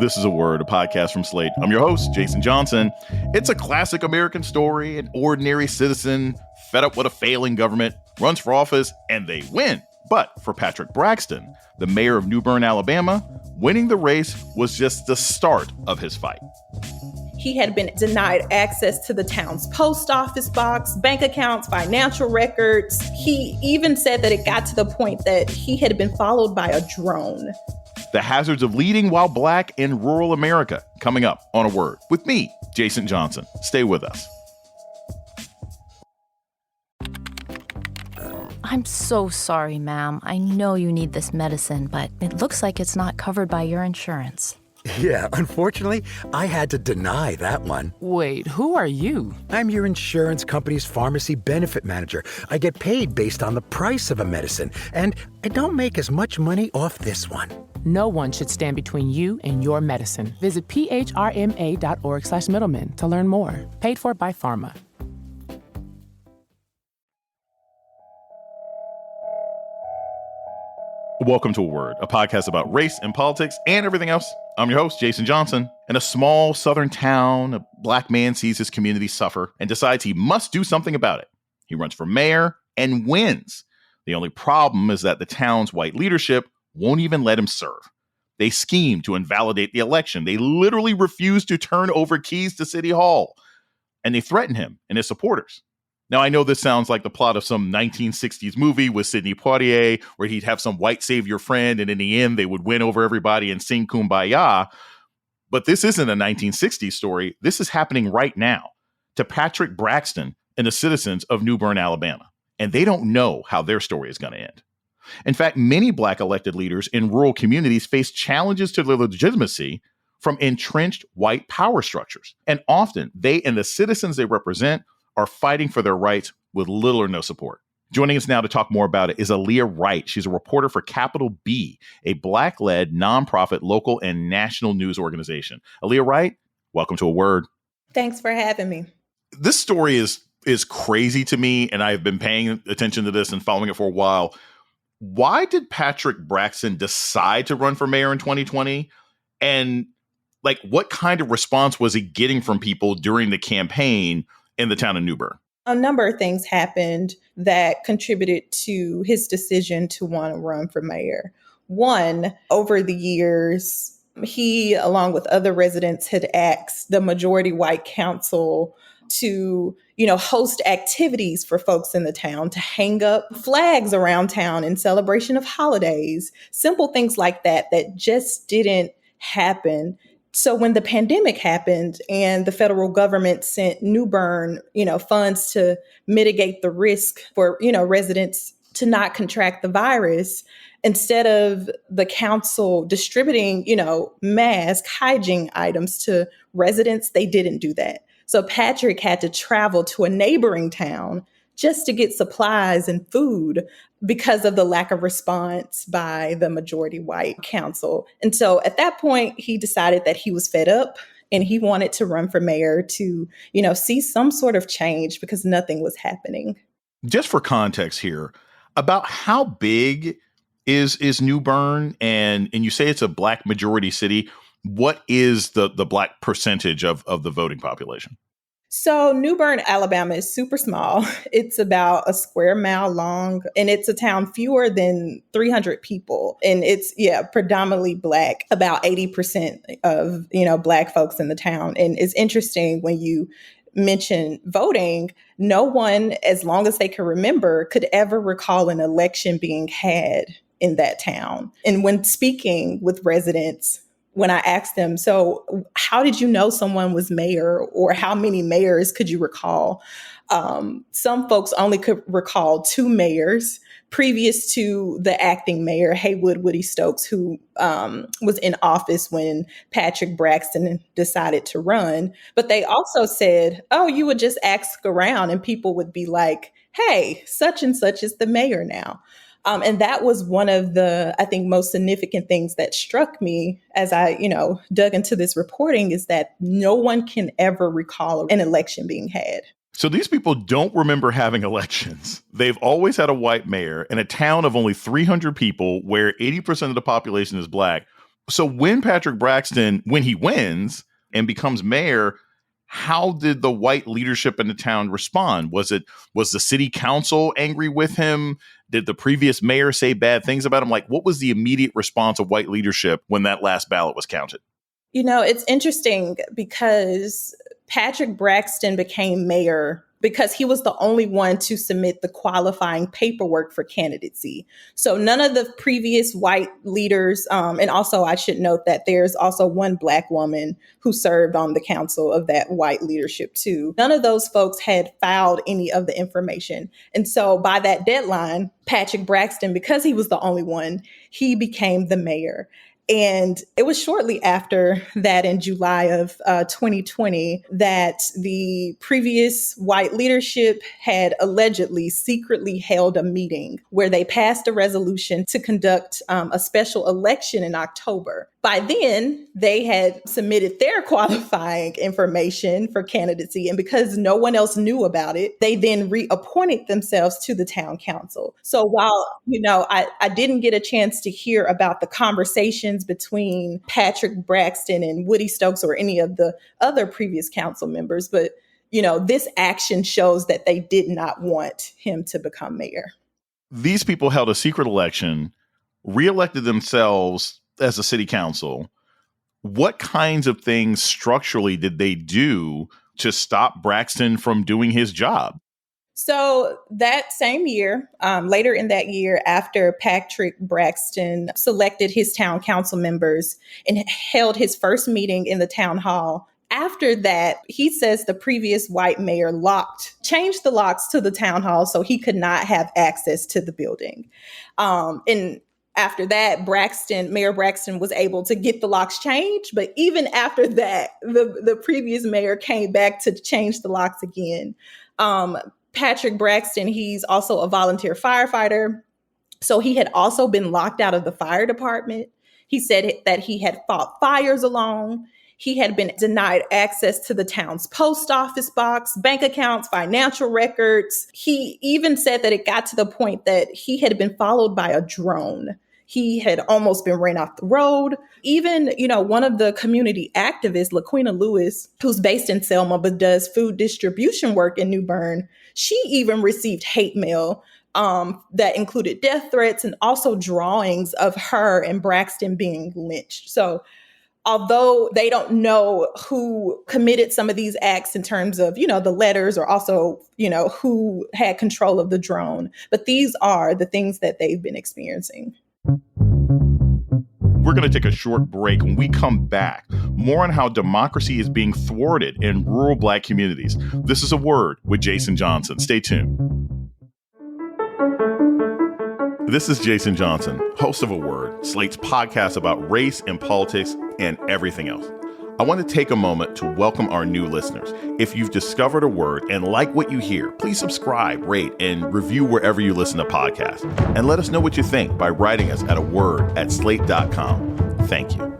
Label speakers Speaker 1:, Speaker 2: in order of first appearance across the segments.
Speaker 1: This is A Word, a podcast from Slate. I'm your host, Jason Johnson. It's a classic American story. An ordinary citizen fed up with a failing government runs for office and they win. But for Patrick Braxton, the mayor of Newbern, Alabama, winning the race was just the start of his fight.
Speaker 2: He had been denied access to the town's post office box, bank accounts, financial records. He even said that it got to the point that he had been followed by a drone.
Speaker 1: The hazards of leading while black in rural America, coming up on A Word with me, Jason Johnson. Stay with us.
Speaker 3: I'm so sorry, ma'am. I know you need this medicine, but it looks like it's not covered by your insurance.
Speaker 4: Yeah, unfortunately, I had to deny that one.
Speaker 5: Wait, who are you?
Speaker 4: I'm your insurance company's pharmacy benefit manager. I get paid based on the price of a medicine, and I don't make as much money off this one.
Speaker 5: No one should stand between you and your medicine. Visit phrma.org/middleman to learn more. Paid for by Pharma.
Speaker 1: Welcome to A Word, a podcast about race and politics and everything else. I'm your host, Jason Johnson. In a small southern town, a black man sees his community suffer and decides he must do something about it. He runs for mayor and wins. The only problem is that the town's white leadership won't even let him serve. They scheme to invalidate the election. They literally refuse to turn over keys to City Hall. And they threaten him and his supporters. Now, I know this sounds like the plot of some 1960s movie with Sidney Poitier, where he'd have some white savior friend, and in the end, they would win over everybody and sing Kumbaya. But this isn't a 1960s story. This is happening right now to Patrick Braxton and the citizens of Newbern, Alabama. And they don't know how their story is going to end. In fact, many black elected leaders in rural communities face challenges to their legitimacy from entrenched white power structures. And often, they and the citizens they represent are fighting for their rights with little or no support. Joining us now to talk more about it is Aallyah Wright. She's a reporter for Capital B, a black-led nonprofit local and national news organization. Aallyah Wright, welcome to A Word.
Speaker 2: Thanks for having me.
Speaker 1: This story is crazy to me, and I've been paying attention to this and following it for a while. Why did Patrick Braxton decide to run for mayor in 2020? And what kind of response was he getting from people during the campaign in the town of Newbern?
Speaker 2: A number of things happened that contributed to his decision to want to run for mayor. One, over the years, he, along with other residents, had asked the majority white council to, host activities for folks in the town, to hang up flags around town in celebration of holidays, simple things like that just didn't happen. So when the pandemic happened and the federal government sent Newbern, funds to mitigate the risk for, residents to not contract the virus, instead of the council distributing, mask hygiene items to residents, they didn't do that. So Patrick had to travel to a neighboring town just to get supplies and food because of the lack of response by the majority white council. And so at that point, he decided that he was fed up and he wanted to run for mayor to, see some sort of change because nothing was happening.
Speaker 1: Just for context here, about how big is Newbern? And you say it's a black majority city. What is the black percentage of the voting population?
Speaker 2: So Newbern, Alabama is super small. It's about a square mile long, and it's a town fewer than 300 people. And it's, predominantly black, about 80% of, black folks in the town. And it's interesting when you mention voting, no one, as long as they can remember, could ever recall an election being had in that town. And when speaking with residents, when I asked them, so how did you know someone was mayor, or how many mayors could you recall? Some folks only could recall 2 mayors previous to the acting mayor, Haywood Woody Stokes, who was in office when Patrick Braxton decided to run. But they also said, oh, you would just ask around and people would be like, hey, such and such is the mayor now. And that was one of the, I think, most significant things that struck me as I, dug into this reporting, is that no one can ever recall an election being had.
Speaker 1: So these people don't remember having elections. They've always had a white mayor in a town of only 300 people where 80% of the population is black. So when Patrick Braxton, when he wins and becomes mayor, how did the white leadership in the town respond? Was the city council angry with him? Did the previous mayor say bad things about him? Like, what was the immediate response of white leadership when that last ballot was counted?
Speaker 2: It's interesting because Patrick Braxton became mayor because he was the only one to submit the qualifying paperwork for candidacy. So none of the previous white leaders, and also I should note that there's also one Black woman who served on the council of that white leadership too. None of those folks had filed any of the information. And so by that deadline, Patrick Braxton, because he was the only one, he became the mayor. And it was shortly after that, in July of 2020, that the previous white leadership had allegedly secretly held a meeting where they passed a resolution to conduct a special election in October. By then, they had submitted their qualifying information for candidacy. And because no one else knew about it, they then reappointed themselves to the town council. So while, I didn't get a chance to hear about the conversations between Patrick Braxton and Woody Stokes or any of the other previous council members, but, this action shows that they did not want him to become mayor.
Speaker 1: These people held a secret election, reelected themselves as a city council. What kinds of things structurally did they do to stop Braxton from doing his job?
Speaker 2: So that same year, later in that year, after Patrick Braxton selected his town council members and held his first meeting in the town hall, after that, he says the previous white mayor changed the locks to the town hall so he could not have access to the building. And after that, Mayor Braxton was able to get the locks changed. But even after that, the previous mayor came back to change the locks again. Patrick Braxton, he's also a volunteer firefighter. So he had also been locked out of the fire department. He said that he had fought fires alone. He had been denied access to the town's post office box, bank accounts, financial records. He even said that it got to the point that he had been followed by a drone. He had almost been ran off the road. Even, one of the community activists, LaQuina Lewis, who's based in Selma but does food distribution work in Newbern, she even received hate mail that included death threats and also drawings of her and Braxton being lynched. So although they don't know who committed some of these acts in terms of, the letters or also, who had control of the drone, but these are the things that they've been experiencing.
Speaker 1: We're going to take a short break. When we come back, more on how democracy is being thwarted in rural Black communities. This is A Word with Jason Johnson. Stay tuned. This is Jason Johnson, host of A Word, Slate's podcast about race and politics and everything else. I want to take a moment to welcome our new listeners. If you've discovered A Word and like what you hear, please subscribe, rate, and review wherever you listen to podcasts. And let us know what you think by writing us at aword@slate.com. Thank you.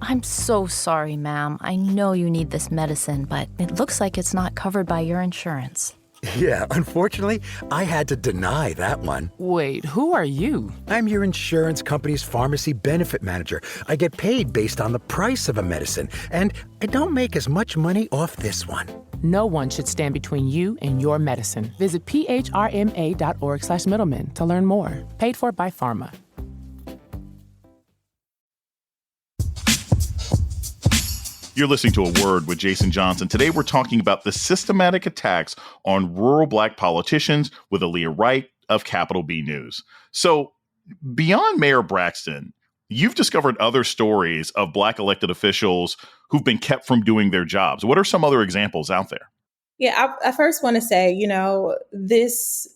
Speaker 3: I'm so sorry, ma'am. I know you need this medicine, but it looks like it's not covered by your insurance.
Speaker 4: Yeah, unfortunately, I had to deny that one.
Speaker 5: Wait, who are you?
Speaker 4: I'm your insurance company's pharmacy benefit manager. I get paid based on the price of a medicine, and I don't make as much money off this one.
Speaker 5: No one should stand between you and your medicine. Visit phrma.org/middleman to learn more. Paid for by Pharma.
Speaker 1: You're listening to A Word with Jason Johnson. Today, we're talking about the systematic attacks on rural Black politicians with Aallyah Wright of Capital B News. So beyond Mayor Braxton, you've discovered other stories of Black elected officials who've been kept from doing their jobs. What are some other examples out there?
Speaker 2: Yeah, I first want to say, this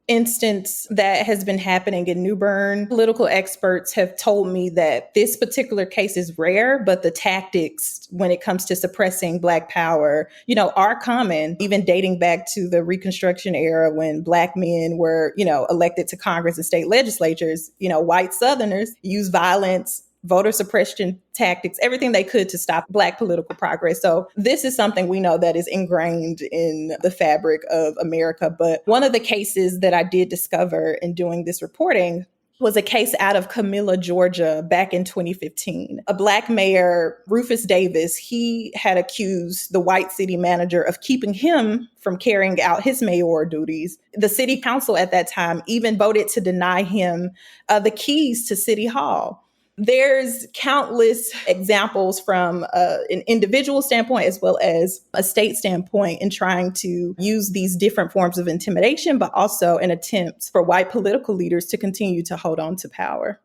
Speaker 2: instance that has been happening in Newbern, political experts have told me that this particular case is rare, but the tactics when it comes to suppressing Black power, are common, even dating back to the Reconstruction era when Black men were, elected to Congress and state legislatures. White Southerners use violence, voter suppression tactics, everything they could to stop Black political progress. So this is something we know that is ingrained in the fabric of America. But one of the cases that I did discover in doing this reporting was a case out of Camilla, Georgia, back in 2015. A Black mayor, Rufus Davis, he had accused the white city manager of keeping him from carrying out his mayoral duties. The city council at that time even voted to deny him the keys to City Hall. There's countless examples from an individual standpoint as well as a state standpoint in trying to use these different forms of intimidation, but also an attempt for white political leaders to continue to hold on to power.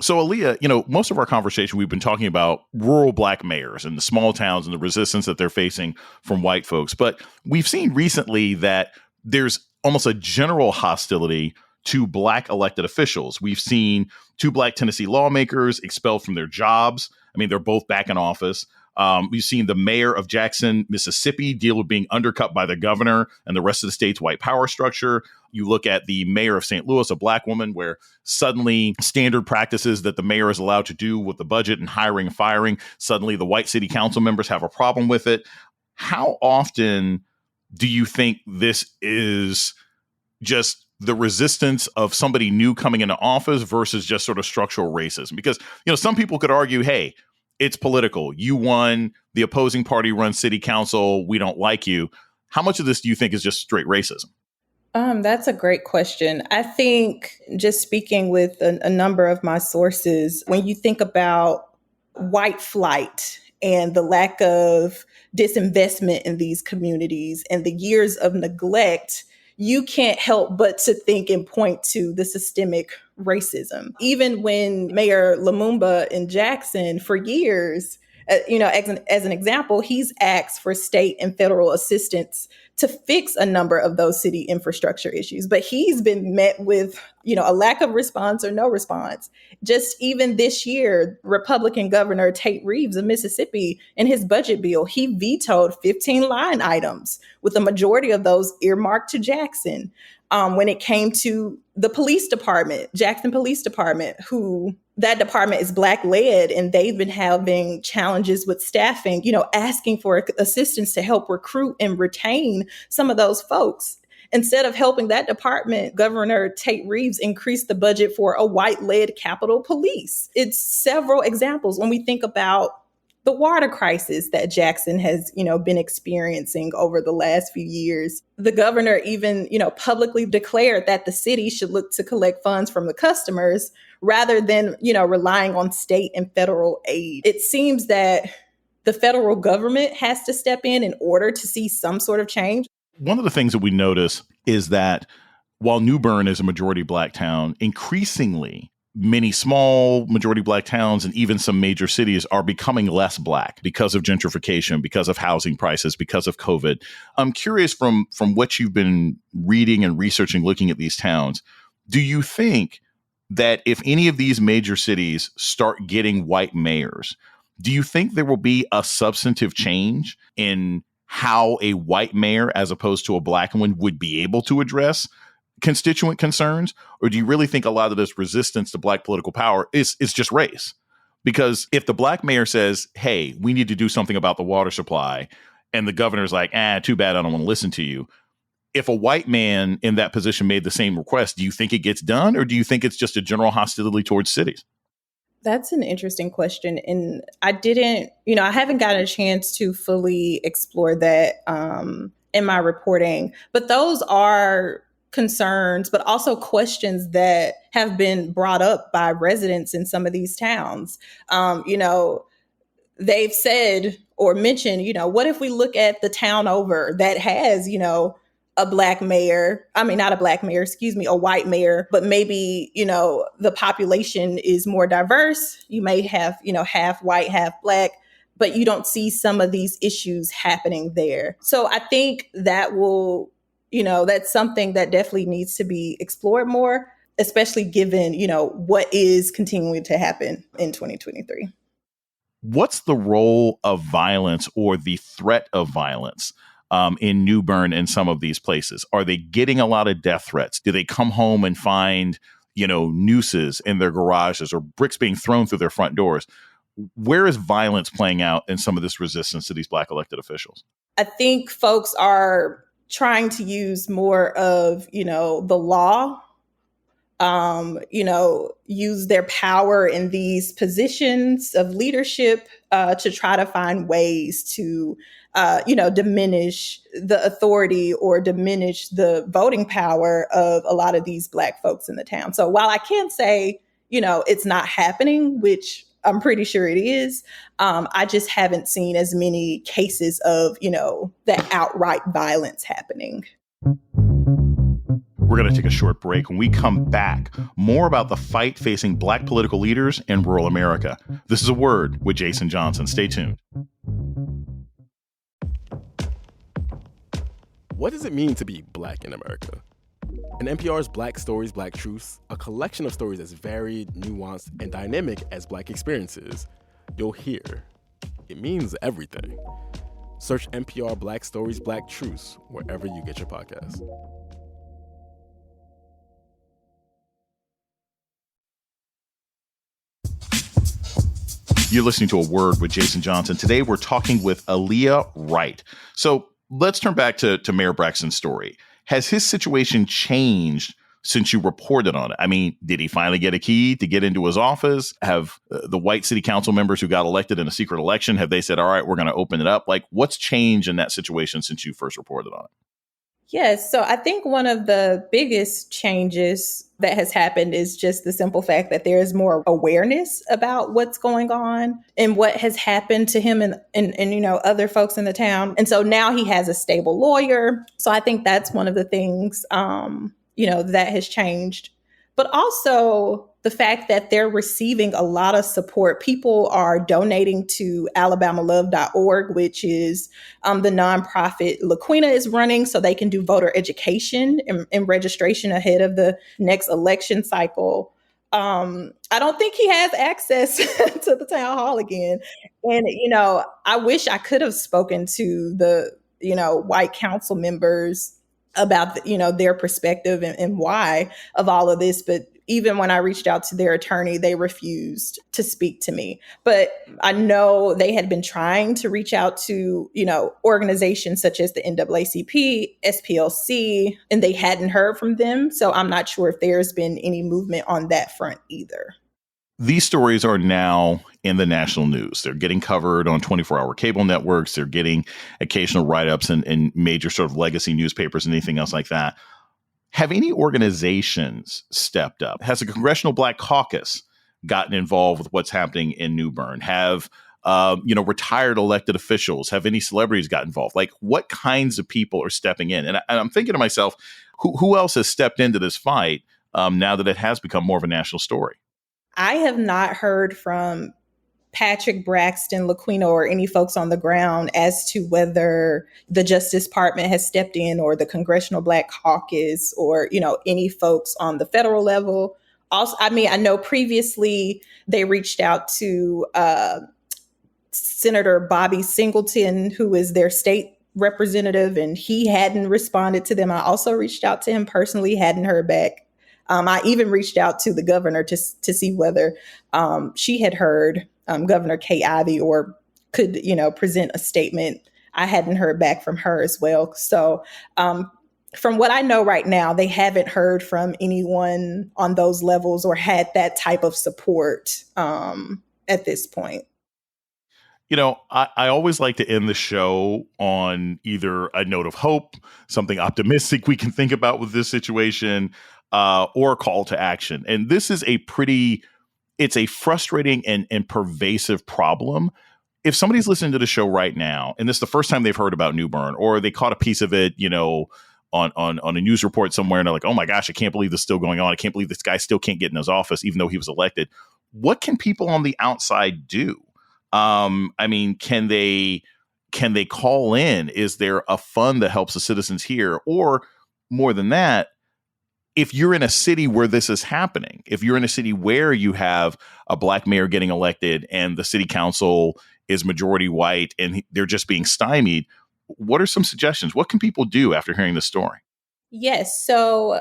Speaker 1: So, Aaliyah, most of our conversation, we've been talking about rural Black mayors and the small towns and the resistance that they're facing from white folks. But we've seen recently that there's almost a general hostility to Black elected officials. We've seen 2 Black Tennessee lawmakers expelled from their jobs. I mean, they're both back in office. We've seen the mayor of Jackson, Mississippi, deal with being undercut by the governor and the rest of the state's white power structure. You look at the mayor of St. Louis, a Black woman, where suddenly standard practices that the mayor is allowed to do with the budget and hiring and firing, suddenly the white city council members have a problem with it. How often do you think this is just the resistance of somebody new coming into office versus just sort of structural racism? Because, some people could argue, hey, it's political. You won, the opposing party runs city council, we don't like you. How much of this do you think is just straight racism?
Speaker 2: That's a great question. I think, just speaking with a number of my sources, when you think about white flight and the lack of disinvestment in these communities and the years of neglect, you can't help but to think and point to the systemic racism. Even when Mayor Lumumba in Jackson, for years, as an example, he's asked for state and federal assistance to fix a number of those city infrastructure issues. But he's been met with, a lack of response or no response. Just even this year, Republican Governor Tate Reeves of Mississippi, in his budget bill, he vetoed 15 line items, with the majority of those earmarked to Jackson. When it came to the police department, Jackson Police Department, that department is Black led, and they've been having challenges with staffing, asking for assistance to help recruit and retain some of those folks. Instead of helping that department, Governor Tate Reeves increased the budget for a white-led Capitol Police. It's several examples when we think about the water crisis that Jackson has, been experiencing over the last few years. The governor even, publicly declared that the city should look to collect funds from the customers rather than, relying on state and federal aid. It seems that the federal government has to step in order to see some sort of change.
Speaker 1: One of the things that we notice is that while Newbern is a majority Black town, increasingly many small majority Black towns and even some major cities are becoming less Black because of gentrification, because of housing prices, because of COVID. I'm curious from what you've been reading and researching, looking at these towns, do you think that if any of these major cities start getting white mayors, do you think there will be a substantive change in how a white mayor, as opposed to a Black one, would be able to address constituent concerns? Or do you really think a lot of this resistance to Black political power is just race? Because if the Black mayor says, hey, we need to do something about the water supply, and the governor's like, too bad, I don't want to listen to you. If a white man in that position made the same request, do you think it gets done? Or do you think it's just a general hostility towards cities?
Speaker 2: That's an interesting question. And I haven't gotten a chance to fully explore that in my reporting. But those are concerns, but also questions that have been brought up by residents in some of these towns. They've said or mentioned, what if we look at the town over that has, a Black mayor, not a Black mayor, a white mayor, but maybe, the population is more diverse. You may have, half white, half Black, but you don't see some of these issues happening there. So I think that will, that's something that definitely needs to be explored more, especially given, what is continuing to happen in 2023.
Speaker 1: What's the role of violence or the threat of violence in Newbern and some of these places? Are they getting a lot of death threats? Do they come home and find, nooses in their garages or bricks being thrown through their front doors? Where is violence playing out in some of this resistance to these Black elected officials?
Speaker 2: I think folks are trying to use more of, the law use their power in these positions of leadership to try to find ways to, diminish the authority or diminish the voting power of a lot of these Black folks in the town. So while I can't say, it's not happening, which I'm pretty sure it is, I just haven't seen as many cases of, that outright violence happening.
Speaker 1: We're going to take a short break. When we come back, more about the fight facing Black political leaders in rural America. This is A Word with Jason Johnson. Stay tuned.
Speaker 6: What does it mean to be Black in America? In NPR's Black Stories, Black Truths, a collection of stories as varied, nuanced, and dynamic as Black experiences, you'll hear it means everything. Search NPR Black Stories, Black Truths wherever you get your podcasts.
Speaker 1: You're listening to A Word with Jason Johnson. Today, we're talking with Aallyah Wright. So let's turn back to Mayor Braxton's story. Has his situation changed since you reported on it? I mean, did he finally get a key to get into his office? Have the white city council members who got elected in a secret election, have they said, all right, we're going to open it up? Like, what's changed in that situation since you first reported on it?
Speaker 2: Yes. So I think one of the biggest changes that has happened is just the simple fact that there is more awareness about what's going on and what has happened to him and other folks in the town. And so now he has a stable lawyer. So I think that's one of the things, that has changed. But also the fact that they're receiving a lot of support. People are donating to AlabamaLove.org, which is the nonprofit LaQuina is running so they can do voter education and registration ahead of the next election cycle. I don't think he has access to the town hall again. And, I wish I could have spoken to the, white council members about, their perspective and why of all of this. But even when I reached out to their attorney, they refused to speak to me. But I know they had been trying to reach out to, organizations such as the NAACP, SPLC, and they hadn't heard from them. So I'm not sure if there's been any movement on that front either.
Speaker 1: These stories are now in the national news. They're getting covered on 24-hour cable networks. They're getting occasional write-ups in major sort of legacy newspapers and anything else like that. Have any organizations stepped up? Has the Congressional Black Caucus gotten involved with what's happening in Newbern? Have retired elected officials? Have any celebrities got involved? Like, what kinds of people are stepping in? And I'm thinking to myself, who else has stepped into this fight now that it has become more of a national story?
Speaker 2: I have not heard from Patrick Braxton, LaQuina, or any folks on the ground as to whether the Justice Department has stepped in or the Congressional Black Caucus or, any folks on the federal level. Also, I know previously they reached out to Senator Bobby Singleton, who is their state representative, and he hadn't responded to them. I also reached out to him personally, hadn't heard back. I even reached out to the governor to see whether she had heard Governor Kay Ivey or could, present a statement. I hadn't heard back from her as well. So from what I know right now, they haven't heard from anyone on those levels or had that type of support at this point.
Speaker 1: I always like to end the show on either a note of hope, something optimistic we can think about with this situation, or a call to action. And this is it's a frustrating and pervasive problem. If somebody's listening to the show right now, and this is the first time they've heard about Newbern, or they caught a piece of it, on a news report somewhere, and they're like, oh my gosh, I can't believe this is still going on. I can't believe this guy still can't get in his office, even though he was elected. What can people on the outside do? Can they call in? Is there a fund that helps the citizens here? Or more than that, if you're in a city where this is happening, if you're in a city where you have a Black mayor getting elected and the city council is majority white and they're just being stymied, what are some suggestions? What can people do after hearing this story?
Speaker 2: Yes. So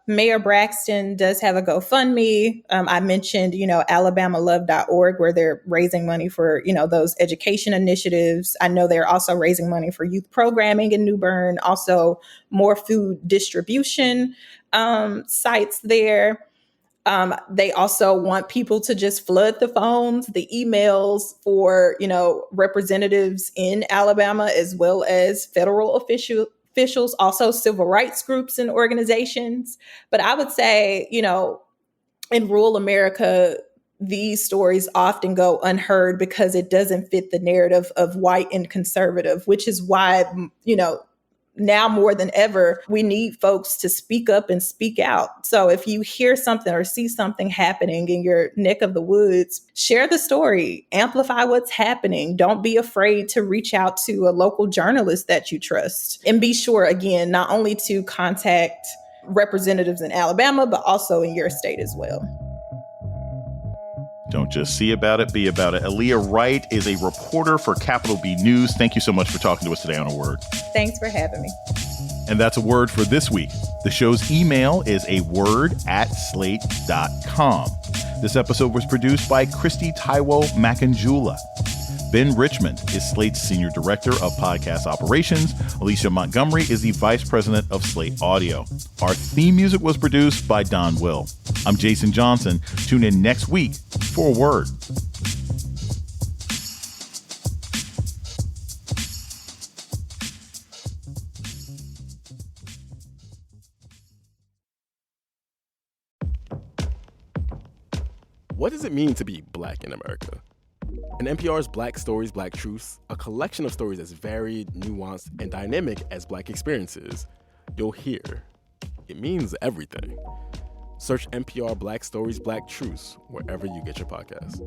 Speaker 2: Mayor Braxton does have a GoFundMe. I mentioned, AlabamaLove.org, where they're raising money for, those education initiatives. I know they're also raising money for youth programming in Newbern, also more food distribution. sites there. They also want people to just flood the phones, the emails for, representatives in Alabama, as well as federal officials, also civil rights groups and organizations. But I would say, in rural America, these stories often go unheard because it doesn't fit the narrative of white and conservative, which is why, now more than ever, we need folks to speak up and speak out. So if you hear something or see something happening in your neck of the woods, share the story, amplify what's happening. Don't be afraid to reach out to a local journalist that you trust. And be sure, again, not only to contact representatives in Alabama, but also in your state as well.
Speaker 1: Don't just see about it, be about it. Aallyah Wright is a reporter for Capital B News. Thank you so much for talking to us today on A Word.
Speaker 2: Thanks for having me.
Speaker 1: And that's A Word for this week. The show's email is aword@slate.com. This episode was produced by Kristie Taiwo-Makanjuola. Ben Richmond is Slate's Senior Director of Podcast Operations. Alicia Montgomery is the Vice President of Slate Audio. Our theme music was produced by Don Will. I'm Jason Johnson. Tune in next week for A Word.
Speaker 6: What does it mean to be Black in America? In NPR's Black Stories, Black Truths, a collection of stories as varied, nuanced, and dynamic as Black experiences, you'll hear it means everything. Search NPR Black Stories, Black Truths wherever you get your podcasts.